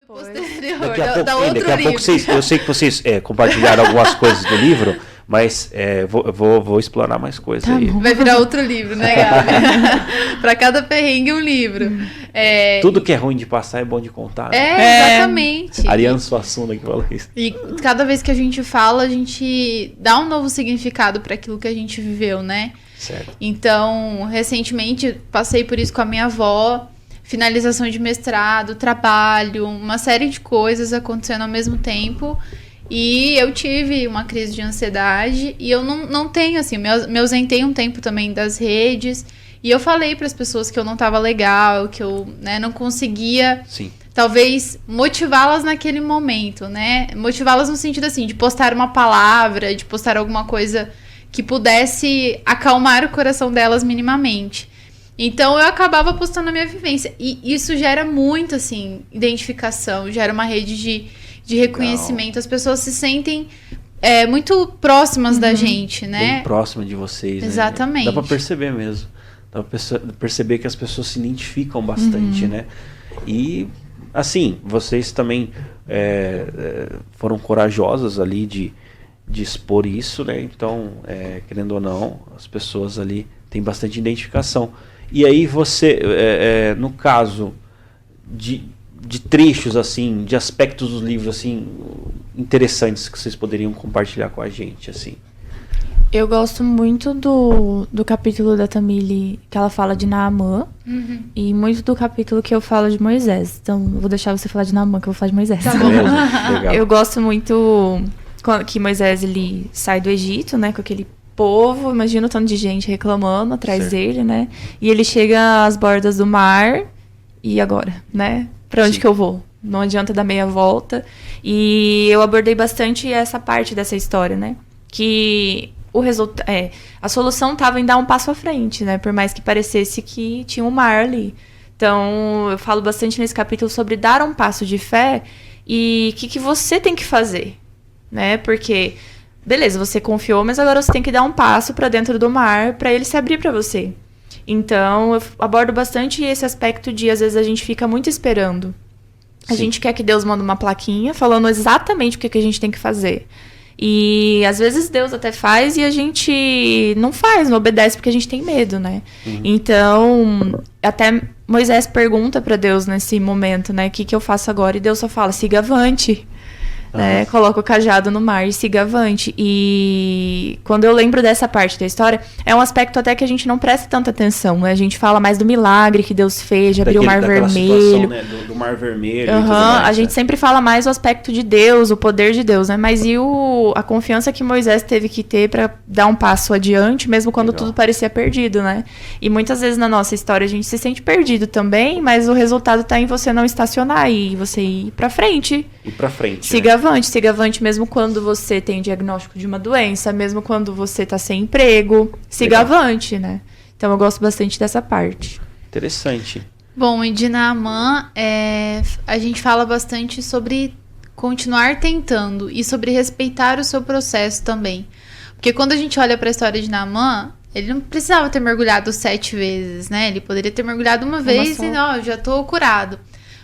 Posterior, Daqui a pouco, outro daqui a pouco livro. eu sei que vocês compartilharam algumas coisas do livro, mas vou explorar mais coisas aí. Vai virar outro livro, né, Gabi? Para cada perrengue um livro. Tudo que é ruim de passar é bom de contar. Exatamente. Ariane Suassuna que falou isso. E cada vez que a gente fala, a gente dá um novo significado para aquilo que a gente viveu, né? Certo. Então, recentemente, passei por isso com a minha avó. Finalização de mestrado, trabalho, uma série de coisas acontecendo ao mesmo tempo. E eu tive uma crise de ansiedade e eu não tenho, assim, me ausentei um tempo também das redes. E eu falei para as pessoas que eu não estava legal, que eu, né, não conseguia, Sim, talvez, motivá-las naquele momento, né? Motivá-las no sentido, assim, de postar uma palavra, de postar alguma coisa que pudesse acalmar o coração delas minimamente. Então, eu acabava postando a minha vivência. E isso gera muito, assim, identificação, gera uma rede de reconhecimento. Legal. As pessoas se sentem muito próximas da gente, né? Bem próxima de vocês, né? Exatamente. Dá pra perceber mesmo. Dá pra perceber que as pessoas se identificam bastante, né? E, assim, vocês também foram corajosas ali de expor isso, né? Então, querendo ou não, as pessoas ali têm bastante identificação. E aí você, no caso de trechos, assim, de aspectos dos livros, assim, interessantes que vocês poderiam compartilhar com a gente, assim. Eu gosto muito do capítulo da Tamile que ela fala de Naamã, e muito do capítulo que eu falo de Moisés. Então, eu vou deixar você falar de Naamã, que eu vou falar de Moisés. Tá bom. Legal. Eu gosto muito que Moisés, ele sai do Egito, né, com aquele povo, imagina o tanto de gente reclamando atrás dele, né? E ele chega às bordas do mar, e agora, né? Pra onde que eu vou? Não adianta dar meia volta. E eu abordei bastante essa parte dessa história, né? Que a solução estava em dar um passo à frente, né? Por mais que parecesse que tinha um mar ali. Então, eu falo bastante nesse capítulo sobre dar um passo de fé e o que você tem que fazer, né? Porque, beleza, você confiou, mas agora você tem que dar um passo para dentro do mar para ele se abrir para você. Então, eu abordo bastante esse aspecto de, às vezes, a gente fica muito esperando. A gente quer que Deus mande uma plaquinha falando exatamente o que a gente tem que fazer. E, às vezes, Deus até faz e a gente não faz, não obedece porque a gente tem medo, né? Então, até Moisés pergunta para Deus nesse momento, né? O que eu faço agora? E Deus só fala, siga avante. Né? Coloca o cajado no mar e siga avante. E quando eu lembro dessa parte da história, é um aspecto até que a gente não presta tanta atenção, né? A gente fala mais do milagre que Deus fez, de abrir o Mar Vermelho. Situação, né? do Mar Vermelho e tudo mais, a gente sempre fala mais o aspecto de Deus, o poder de Deus, né? Mas e a confiança que Moisés teve que ter para dar um passo adiante, mesmo quando tudo parecia perdido, né? E muitas vezes na nossa história a gente se sente perdido também, mas o resultado tá em você não estacionar e você ir para frente. Ir para frente. Siga avante mesmo quando você tem diagnóstico de uma doença, mesmo quando você tá sem emprego, siga avante, né? Então eu gosto bastante dessa parte. Interessante. Bom, em de Naamã, a gente fala bastante sobre continuar tentando e sobre respeitar o seu processo também. Porque quando a gente olha para a história de Naamã, ele não precisava ter mergulhado 7 vezes, né? Ele poderia ter mergulhado uma vez e, não, já tô curado.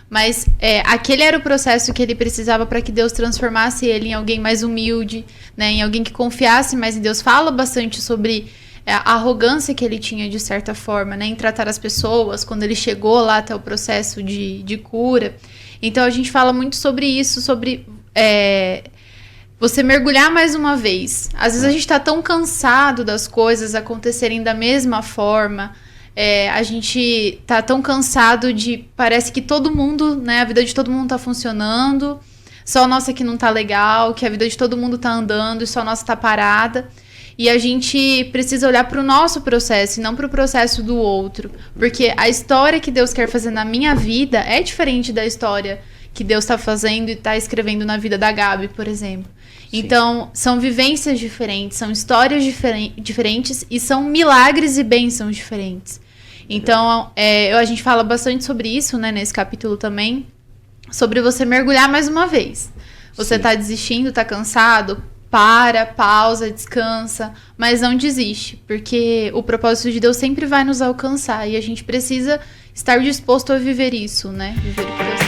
Mas aquele era o processo que ele precisava para que Deus transformasse ele em alguém mais humilde, né? Em alguém que confiasse mais em Deus. Fala bastante sobre a arrogância que ele tinha, de certa forma, né? Em tratar as pessoas, quando ele chegou lá até o processo de cura. Então, a gente fala muito sobre isso, sobre você mergulhar mais uma vez. Às vezes a gente está tão cansado das coisas acontecerem da mesma forma. A gente tá tão cansado parece que todo mundo, né, a vida de todo mundo tá funcionando, só a nossa que não tá legal, que a vida de todo mundo tá andando e só a nossa tá parada. E a gente precisa olhar pro nosso processo e não pro processo do outro. Porque a história que Deus quer fazer na minha vida é diferente da história que Deus tá fazendo e tá escrevendo na vida da Gabi, por exemplo. Sim. Então, são vivências diferentes, são histórias diferentes e são milagres e bênçãos diferentes. Então, a gente fala bastante sobre isso, né, nesse capítulo também, sobre você mergulhar mais uma vez. Você tá desistindo, tá cansado, pausa, descansa, mas não desiste, porque o propósito de Deus sempre vai nos alcançar e a gente precisa estar disposto a viver isso, né, viver o que Deus